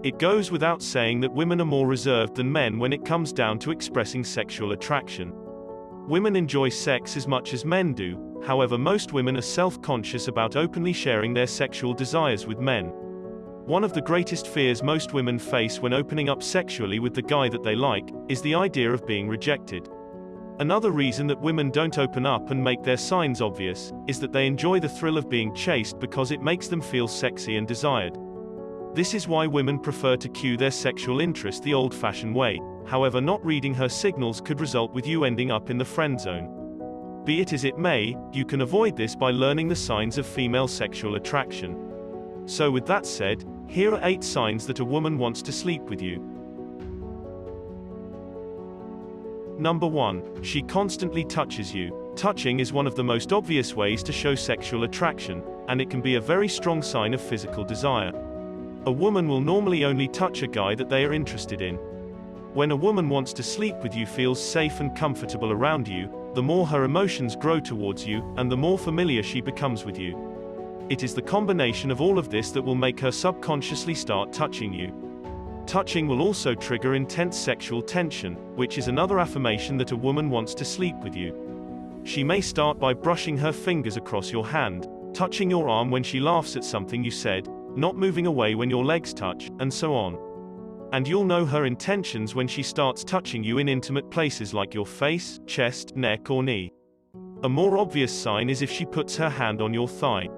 It goes without saying that women are more reserved than men when it comes down to expressing sexual attraction. Women enjoy sex as much as men do, however most women are self-conscious about openly sharing their sexual desires with men. One of the greatest fears most women face when opening up sexually with the guy that they like, is the idea of being rejected. Another reason that women don't open up and make their signs obvious, is that they enjoy the thrill of being chased because it makes them feel sexy and desired. This is why women prefer to cue their sexual interest the old-fashioned way. However, not reading her signals could result with you ending up in the friend zone. Be it as it may, you can avoid this by learning the signs of female sexual attraction. So with that said, here are 8 signs that a woman wants to sleep with you. Number 1. She constantly touches you. Touching is one of the most obvious ways to show sexual attraction, and it can be a very strong sign of physical desire. A woman will normally only touch a guy that they are interested in. When a woman wants to sleep with you, feels safe and comfortable around you, the more her emotions grow towards you, and the more familiar she becomes with you. It is the combination of all of this that will make her subconsciously start touching you. Touching will also trigger intense sexual tension, which is another affirmation that a woman wants to sleep with you. She may start by brushing her fingers across your hand, touching your arm when she laughs at something you said, not moving away when your legs touch, and so on. And you'll know her intentions when she starts touching you in intimate places like your face, chest, neck or knee. A more obvious sign is if she puts her hand on your thigh.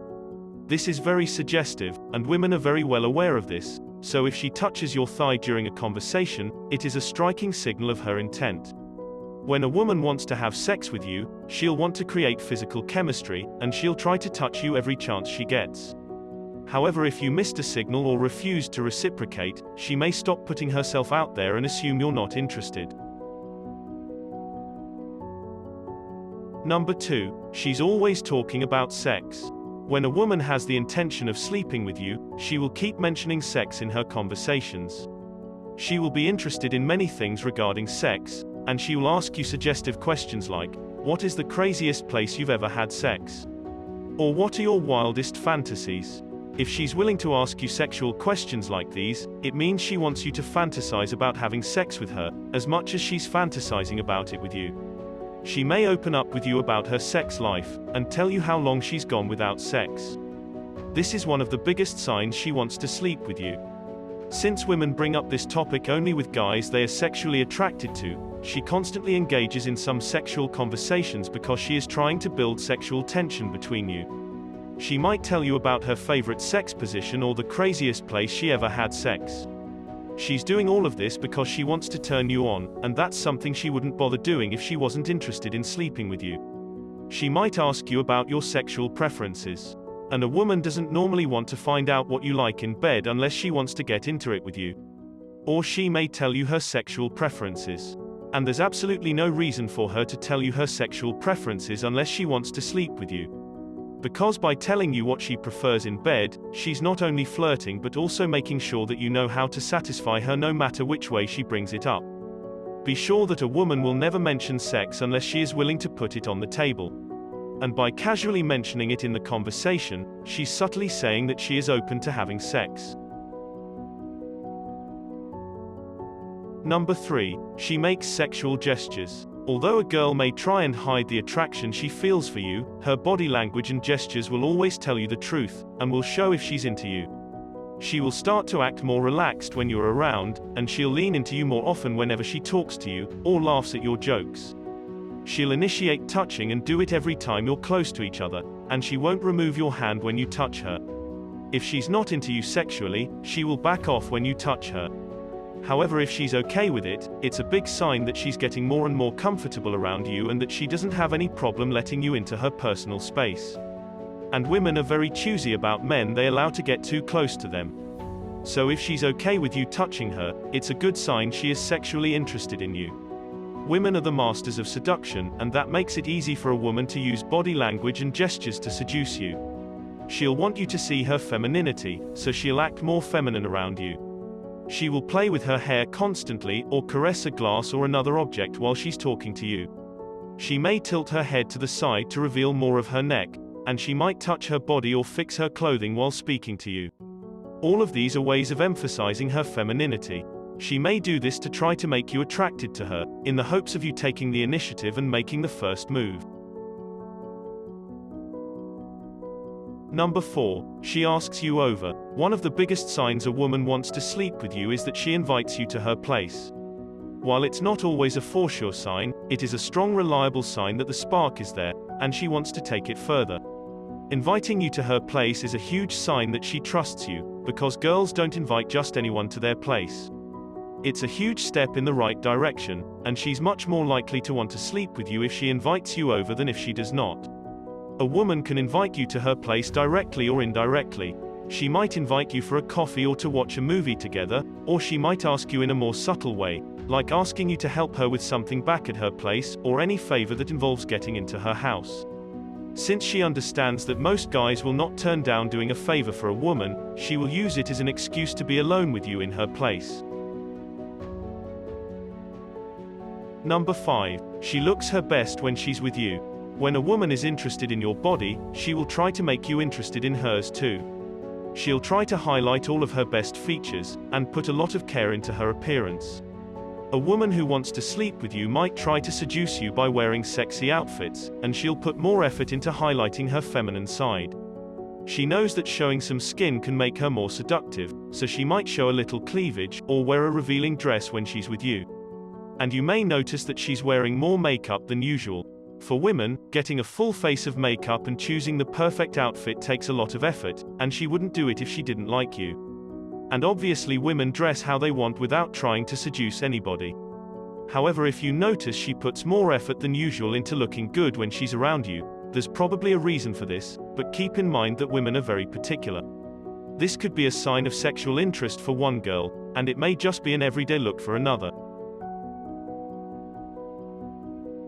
This is very suggestive, and women are very well aware of this, so if she touches your thigh during a conversation, it is a striking signal of her intent. When a woman wants to have sex with you, she'll want to create physical chemistry, and she'll try to touch you every chance she gets. However, if you missed a signal or refused to reciprocate, she may stop putting herself out there and assume you're not interested. Number 2. She's always talking about sex. When a woman has the intention of sleeping with you, she will keep mentioning sex in her conversations. She will be interested in many things regarding sex, and she will ask you suggestive questions like, "What is the craziest place you've ever had sex?" Or "What are your wildest fantasies?" If she's willing to ask you sexual questions like these, it means she wants you to fantasize about having sex with her, as much as she's fantasizing about it with you. She may open up with you about her sex life, and tell you how long she's gone without sex. This is one of the biggest signs she wants to sleep with you. Since women bring up this topic only with guys they are sexually attracted to, she constantly engages in some sexual conversations because she is trying to build sexual tension between you. She might tell you about her favorite sex position or the craziest place she ever had sex. She's doing all of this because she wants to turn you on, and that's something she wouldn't bother doing if she wasn't interested in sleeping with you. She might ask you about your sexual preferences. And a woman doesn't normally want to find out what you like in bed unless she wants to get into it with you. Or she may tell you her sexual preferences. And there's absolutely no reason for her to tell you her sexual preferences unless she wants to sleep with you. Because by telling you what she prefers in bed, she's not only flirting but also making sure that you know how to satisfy her no matter which way she brings it up. Be sure that a woman will never mention sex unless she is willing to put it on the table. And by casually mentioning it in the conversation, she's subtly saying that she is open to having sex. Number 3. She makes sexual gestures. Although a girl may try and hide the attraction she feels for you, her body language and gestures will always tell you the truth, and will show if she's into you. She will start to act more relaxed when you're around, and she'll lean into you more often whenever she talks to you, or laughs at your jokes. She'll initiate touching and do it every time you're close to each other, and she won't remove your hand when you touch her. If she's not into you sexually, she will back off when you touch her. However, if she's okay with it, it's a big sign that she's getting more and more comfortable around you and that she doesn't have any problem letting you into her personal space. And women are very choosy about men they allow to get too close to them. So if she's okay with you touching her, it's a good sign she is sexually interested in you. Women are the masters of seduction, and that makes it easy for a woman to use body language and gestures to seduce you. She'll want you to see her femininity, so she'll act more feminine around you. She will play with her hair constantly, or caress a glass or another object while she's talking to you. She may tilt her head to the side to reveal more of her neck, and she might touch her body or fix her clothing while speaking to you. All of these are ways of emphasizing her femininity. She may do this to try to make you attracted to her, in the hopes of you taking the initiative and making the first move. Number 4. She asks you over. One of the biggest signs a woman wants to sleep with you is that she invites you to her place. While it's not always a for sure sign, it is a strong, reliable sign that the spark is there, and she wants to take it further. Inviting you to her place is a huge sign that she trusts you, because girls don't invite just anyone to their place. It's a huge step in the right direction, and she's much more likely to want to sleep with you if she invites you over than if she does not. A woman can invite you to her place directly or indirectly. She might invite you for a coffee or to watch a movie together, or she might ask you in a more subtle way, like asking you to help her with something back at her place, or any favor that involves getting into her house. Since she understands that most guys will not turn down doing a favor for a woman, she will use it as an excuse to be alone with you in her place. Number 5. She looks her best when she's with you. When a woman is interested in your body, she will try to make you interested in hers too. She'll try to highlight all of her best features, and put a lot of care into her appearance. A woman who wants to sleep with you might try to seduce you by wearing sexy outfits, and she'll put more effort into highlighting her feminine side. She knows that showing some skin can make her more seductive, so she might show a little cleavage, or wear a revealing dress when she's with you. And you may notice that she's wearing more makeup than usual. For women, getting a full face of makeup and choosing the perfect outfit takes a lot of effort, and she wouldn't do it if she didn't like you. And obviously women dress how they want without trying to seduce anybody. However, if you notice she puts more effort than usual into looking good when she's around you, there's probably a reason for this, but keep in mind that women are very particular. This could be a sign of sexual interest for one girl, and it may just be an everyday look for another.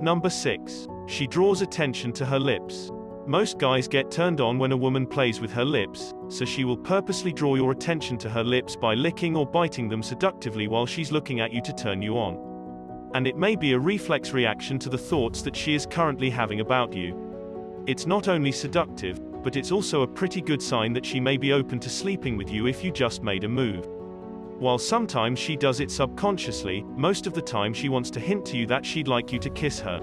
Number 6. She draws attention to her lips. Most guys get turned on when a woman plays with her lips, so she will purposely draw your attention to her lips by licking or biting them seductively while she's looking at you to turn you on. And it may be a reflex reaction to the thoughts that she is currently having about you. It's not only seductive, but it's also a pretty good sign that she may be open to sleeping with you if you just made a move. While sometimes she does it subconsciously, most of the time she wants to hint to you that she'd like you to kiss her.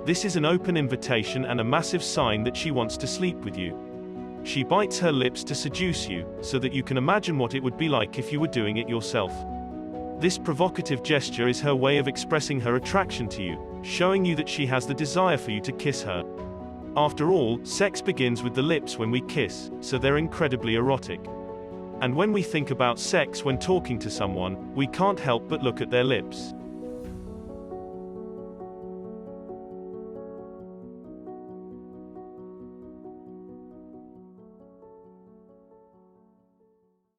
This is an open invitation and a massive sign that she wants to sleep with you. She bites her lips to seduce you, so that you can imagine what it would be like if you were doing it yourself. This provocative gesture is her way of expressing her attraction to you, showing you that she has the desire for you to kiss her. After all, sex begins with the lips when we kiss, so they're incredibly erotic. And when we think about sex when talking to someone, we can't help but look at their lips.